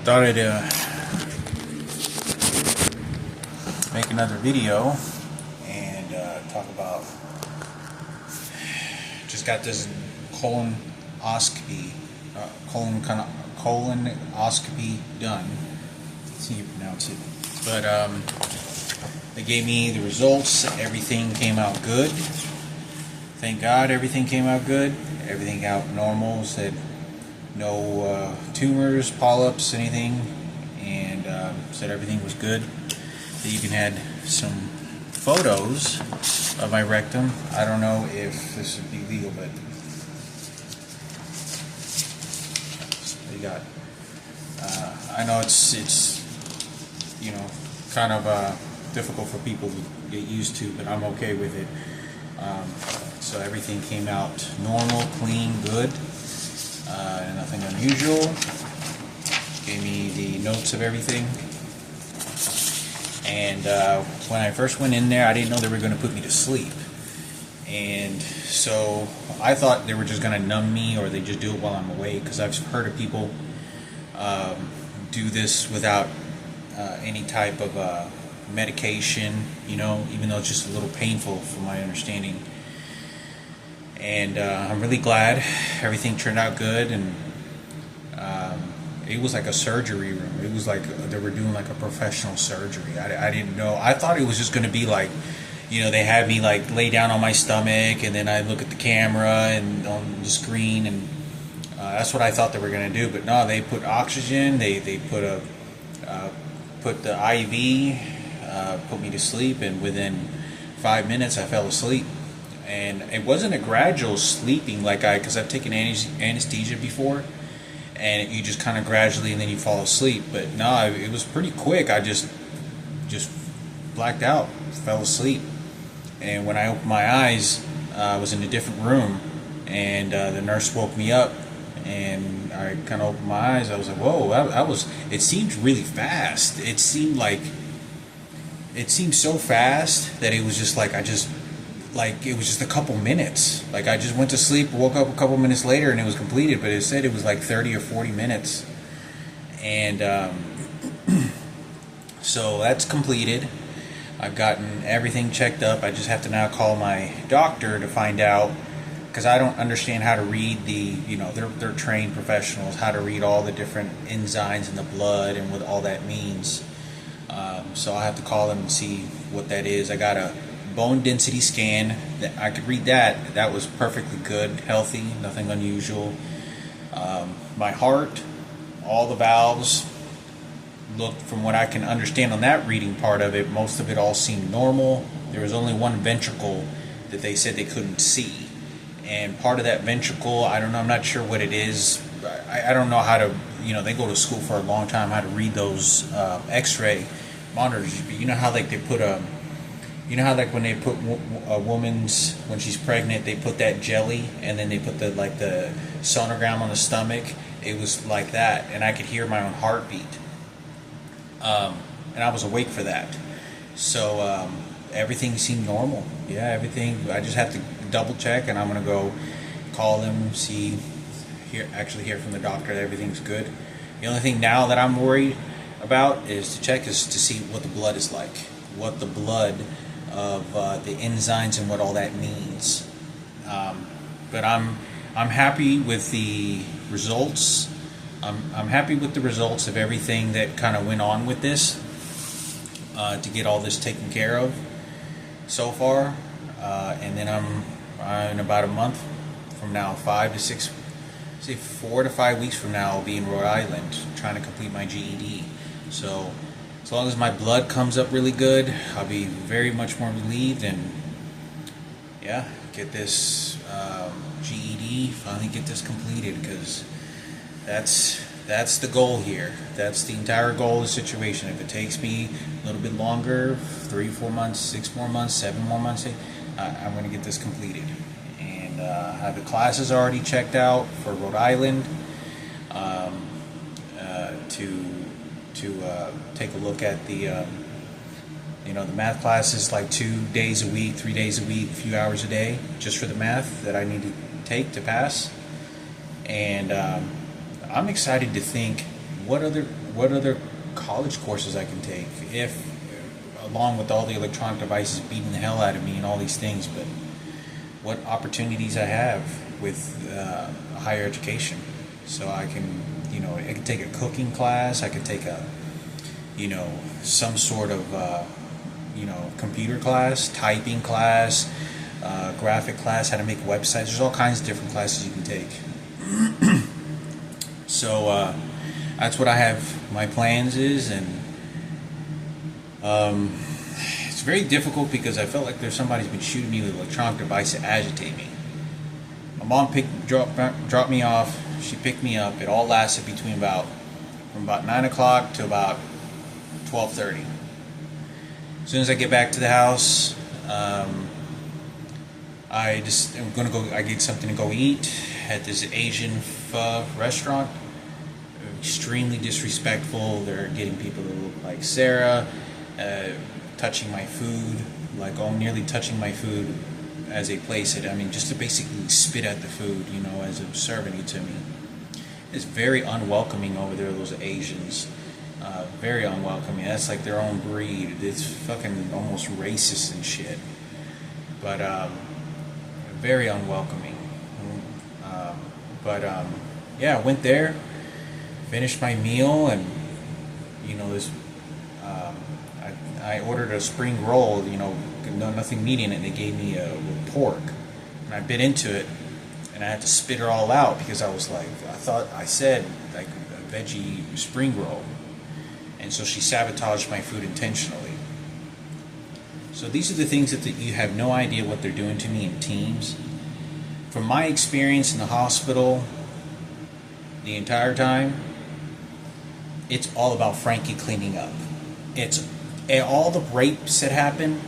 thought I'd make another video and talk about, just got this colonoscopy done. Let's see how you pronounce it. But they gave me the results. Everything came out good. Thank God everything came out good. Everything out normal. Said no tumors, polyps, anything, and said everything was good. They even had some photos of my rectum. I don't know if this would be legal, but they got. I know it's you know, kind of difficult for people to get used to, but I'm okay with it. So everything came out normal, clean, good, nothing unusual. Gave me the notes of everything. And when I first went in there, I didn't know they were going to put me to sleep. And so I thought they were just going to numb me, or they just do it while I'm awake, because I've heard of people do this without any type of medication, you know, even though it's just a little painful from my understanding. And I'm really glad everything turned out good. And it was like a surgery room. It was like they were doing like a professional surgery. I didn't know. I thought it was just going to be like, you know, they had me like lay down on my stomach, and then I look at the camera and on the screen, and that's what I thought they were going to do. But no, they put oxygen. They put the IV, put me to sleep, and within 5 minutes I fell asleep. And it wasn't a gradual sleeping because I've taken anesthesia before, and you just kind of gradually, and then you fall asleep. But no, it was pretty quick. I just blacked out, fell asleep. And when I opened my eyes, I was in a different room, and the nurse woke me up, and I kind of opened my eyes. I was like, whoa, it seemed really fast. It seemed so fast that it was just like, it was just a couple minutes. Like, I just went to sleep, woke up a couple minutes later, and it was completed. But it said it was like 30 or 40 minutes. And so that's completed. I've gotten everything checked up. I just have to now call my doctor to find out, because I don't understand how to read they're trained professionals, how to read all the different enzymes in the blood and what all that means. So I have to call them and see what that is. I got a bone density scan. I could read that. That was perfectly good, healthy, nothing unusual. My heart, all the valves looked, from what I can understand on that reading part of it, most of it all seemed normal. There was only one ventricle that they said they couldn't see. And part of that ventricle, I don't know, I'm not sure what it is. I don't know how to, they go to school for a long time, how to read those x-ray monitors. But you know how like they put when they put a woman's, when she's pregnant, they put that jelly, and then they put the sonogram on the stomach. It was like that, and I could hear my own heartbeat. And I was awake for that. So everything seemed normal. Yeah, everything. I just have to double check, and I'm gonna go call them, hear from the doctor that everything's good. The only thing now that I'm worried about is to see what the blood is like, what the blood of the enzymes and what all that means. But I'm happy with the results. I'm happy with the results of everything that kind of went on with this to get all this taken care of so far. And then I'm in about a month from now, 4 to 5 weeks from now, I'll be in Rhode Island trying to complete my GED. So as long as my blood comes up really good, I'll be very much more relieved, and yeah, get this GED, finally get this completed, because that's the goal here. That's the entire goal of the situation. If it takes me a little bit longer, 3, 4 months, 6 more months, 7 more months, I'm going to get this completed. And I have the classes already checked out for Rhode Island to take a look at the the math classes, like 2 days a week, 3 days a week, a few hours a day, just for the math that I need to take to pass. And I'm excited to think what other college courses I can take, if along with all the electronic devices beating the hell out of me and all these things, but what opportunities I have with higher education. So I can, I can take a cooking class, I could take a, some sort of, computer class, typing class, graphic class, how to make websites. There's all kinds of different classes you can take. So that's what I have my plans is, and it's very difficult because I felt like there's somebody's been shooting me with an electronic device to agitate me. My mom dropped me off. She picked me up. It all lasted from about 9 o'clock to about 12:30. As soon as I get back to the house, I get something to go eat at this Asian pho restaurant. Extremely disrespectful. They're getting people that look like Sarah, touching my food, nearly touching my food as they place it. I mean, just to basically spit at the food, as they're serving it to me. It's very unwelcoming over there, those Asians. Very unwelcoming. That's like their own breed. It's fucking almost racist and shit. But very unwelcoming. Yeah, I went there, finished my meal, and this. I ordered a spring roll. Nothing meat in it. They gave me with pork, and I bit into it, and I had to spit it all out because I was like, I said like a veggie spring roll, and so she sabotaged my food intentionally. So these are the things that you have no idea what they're doing to me in teams. From my experience in the hospital, the entire time, it's all about Frankie cleaning up. It's all the rapes that happen,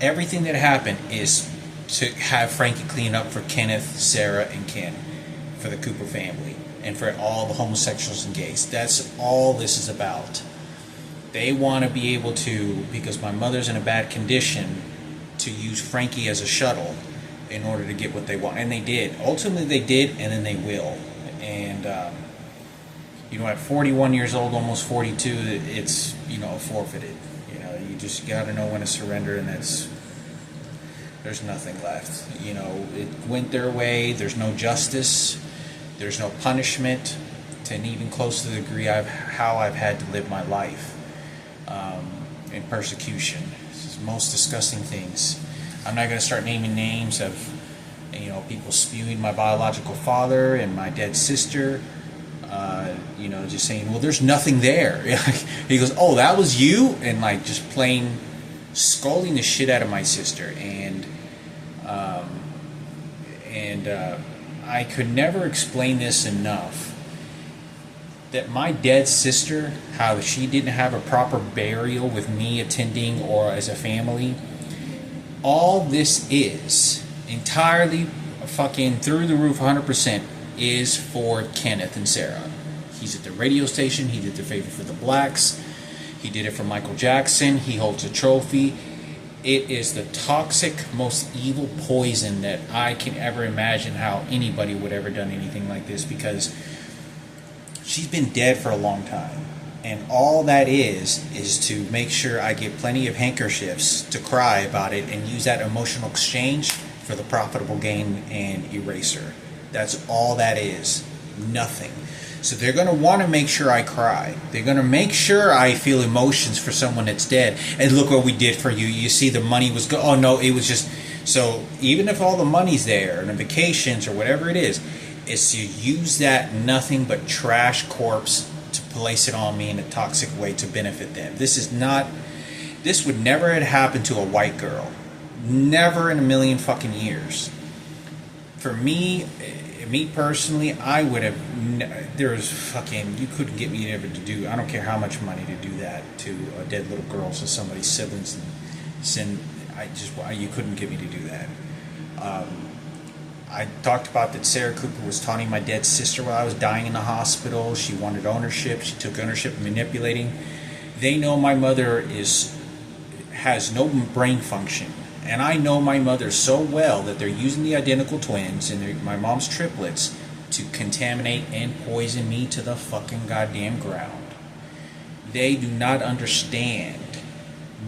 everything that happened is to have Frankie clean up for Kenneth, Sarah, and Ken, for the Cooper family, and for all the homosexuals and gays. That's all this is about. They want to be able to, because my mother's in a bad condition, to use Frankie as a shuttle in order to get what they want. And they did. Ultimately they did, and then they will. And, at 41 years old, almost 42, it's, forfeited. You just got to know when to surrender, and there's nothing left. It went their way. There's no justice. There's no punishment to an even close to the degree how I've had to live my life. In persecution. It's the most disgusting things. I'm not going to start naming names of people spewing my biological father and my dead sister, just saying, well, there's nothing there. He goes, oh, that was you? And just plain scolding the shit out of my sister. And I could never explain this enough, that my dead sister, how she didn't have a proper burial with me attending or as a family, all this is entirely fucking through the roof 100% is for Kenneth and Sarah. He's at the radio station. He did the favor for the blacks. He did it for Michael Jackson. He holds a trophy. It is the toxic, most evil poison that I can ever imagine how anybody would ever done anything like this, because she's been dead for a long time. And all that is to make sure I get plenty of handkerchiefs to cry about it and use that emotional exchange for the profitable gain and eraser. That's all that is. Nothing. So they're going to want to make sure I cry. They're going to make sure I feel emotions for someone that's dead. And look what we did for you. You see, the money was good. Oh, no, it was just... So even if all the money's there and the vacations or whatever it is to use that nothing but trash corpse to place it on me in a toxic way to benefit them. This would never have happened to a white girl. Never in a million fucking years. For me personally, I would have, you couldn't get me ever to do, I don't care how much money to do that to a dead little girl, so somebody's siblings, you couldn't get me to do that. I talked about that Sarah Cooper was taunting my dead sister while I was dying in the hospital. She wanted ownership. She took ownership, manipulating. They know my mother has no brain function. And I know my mother so well that they're using the identical twins and my mom's triplets to contaminate and poison me to the fucking goddamn ground. They do not understand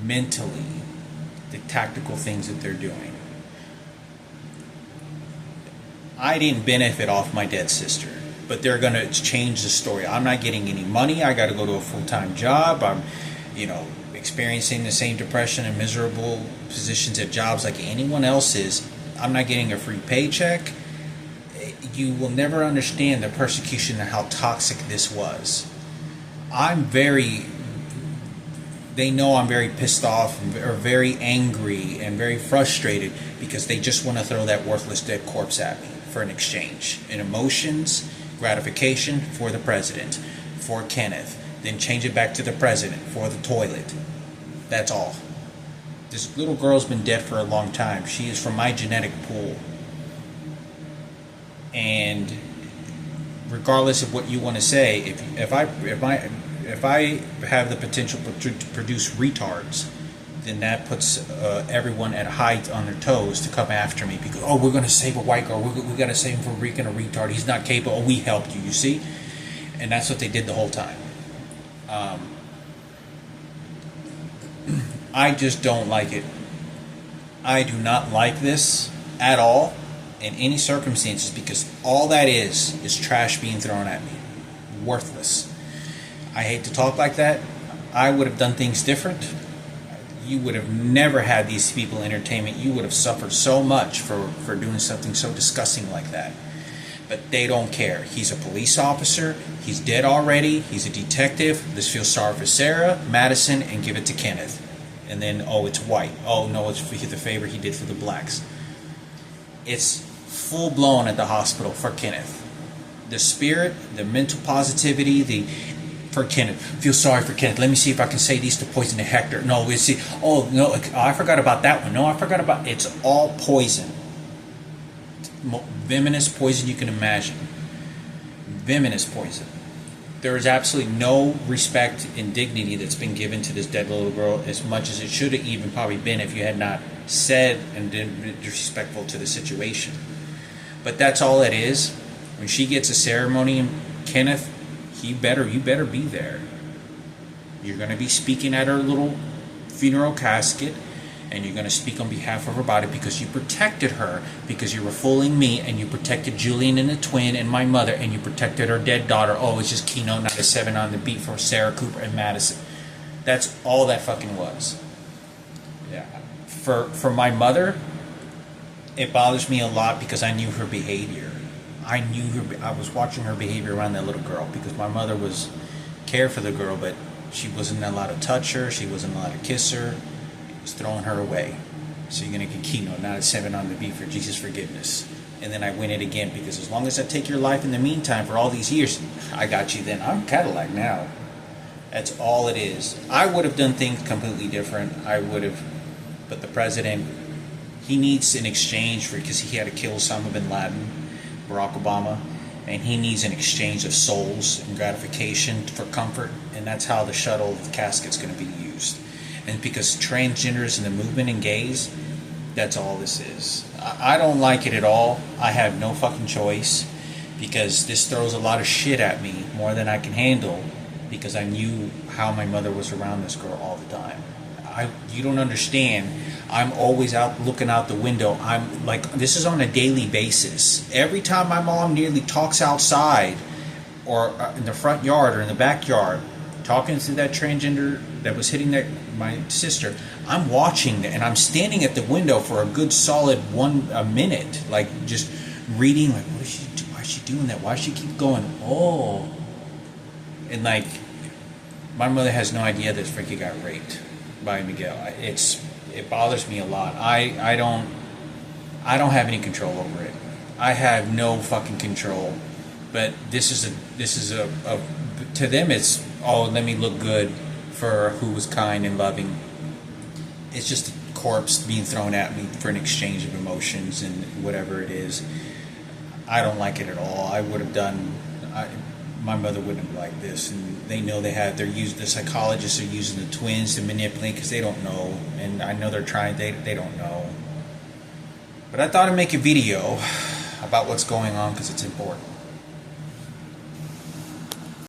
mentally the tactical things that they're doing. I didn't benefit off my dead sister, but they're going to change the story. I'm not getting any money. I got to go to a full-time job. I'm, experiencing the same depression and miserable positions at jobs like anyone else is. I'm not getting a free paycheck. You will never understand the persecution and how toxic this was. They know I'm very pissed off or very angry and very frustrated because they just want to throw that worthless dead corpse at me for an exchange in emotions, gratification for the president, for Kenneth, then change it back to the president for the toilet. That's all. This little girl's been dead for a long time. She is from my genetic pool. And regardless of what you want to say, if I have the potential to produce retards, then that puts everyone at height on their toes to come after me because we're going to save a white girl. We got to save him from being a retard. He's not capable. We helped you. You see, and that's what they did the whole time. I just don't like it. I do not like this at all in any circumstances because all that is trash being thrown at me. Worthless. I hate to talk like that. I would have done things different. You would have never had these people in entertainment. You would have suffered so much for doing something so disgusting like that. But they don't care. He's a police officer. He's dead already. He's a detective. Let's feel sorry for Sarah, Madison, and give it to Kenneth. And then, it's white. Oh, no, it's for the favor he did for the blacks. It's full-blown at the hospital for Kenneth. The spirit, the mental positivity, for Kenneth. Feel sorry for Kenneth. Let me see if I can say these to poison to Hector. No, I forgot about that one. No, I forgot about... It's all poison. Venomous poison you can imagine. Venomous poison. There is absolutely no respect and dignity that's been given to this dead little girl as much as it should have even probably been if you had not said and been disrespectful to the situation. But that's all it is. When she gets a ceremony, Kenneth, you better be there. You're going to be speaking at her little funeral casket, and you're going to speak on behalf of her body because you protected her, because you were fooling me, and you protected Julian and the twin and my mother, and you protected her dead daughter. It's just Keynote 97 on the beat for Sarah Cooper and Madison. That's all that fucking was. Yeah. For my mother, it bothers me a lot because I knew her behavior. I was watching her behavior around that little girl because my mother was care for the girl, but she wasn't allowed to touch her. She wasn't allowed to kiss her. Was throwing her away. So you're going to get Keynote 97 on the beat for Jesus Forgiveness. And then I win it again because as long as I take your life in the meantime for all these years, I got you then. I'm Cadillac now. That's all it is. I would have done things completely different. But the president, he needs an exchange because he had to kill Osama bin Laden, Barack Obama, and he needs an exchange of souls and gratification for comfort, and that's how the shuttle of the casket's going to be used. And because transgenders in the movement and gays, that's all this is. I don't like it at all. I have no fucking choice because this throws a lot of shit at me, more than I can handle, because I knew how my mother was around this girl all the time. You don't understand. I'm always out looking out the window. I'm like, this is on a daily basis. Every time my mom nearly talks outside or in the front yard or in the backyard, talking to that transgender that was hitting my sister, I'm watching that, and I'm standing at the window for a good solid a minute, like just reading, like, what is she doing? Why is she doing that? Why does she keep going? Oh, and like, my mother has no idea that Frankie got raped by Miguel. It bothers me a lot. I don't have any control over it. I have no fucking control. But this is a to them it's, let me look good for who was kind and loving. It's just a corpse being thrown at me for an exchange of emotions and whatever it is. I don't like it at all. I would have done. My mother wouldn't have liked this, and they know the psychologists are using the twins to manipulate because they don't know, and I know they're trying. They don't know. But I thought I'd make a video about what's going on because it's important.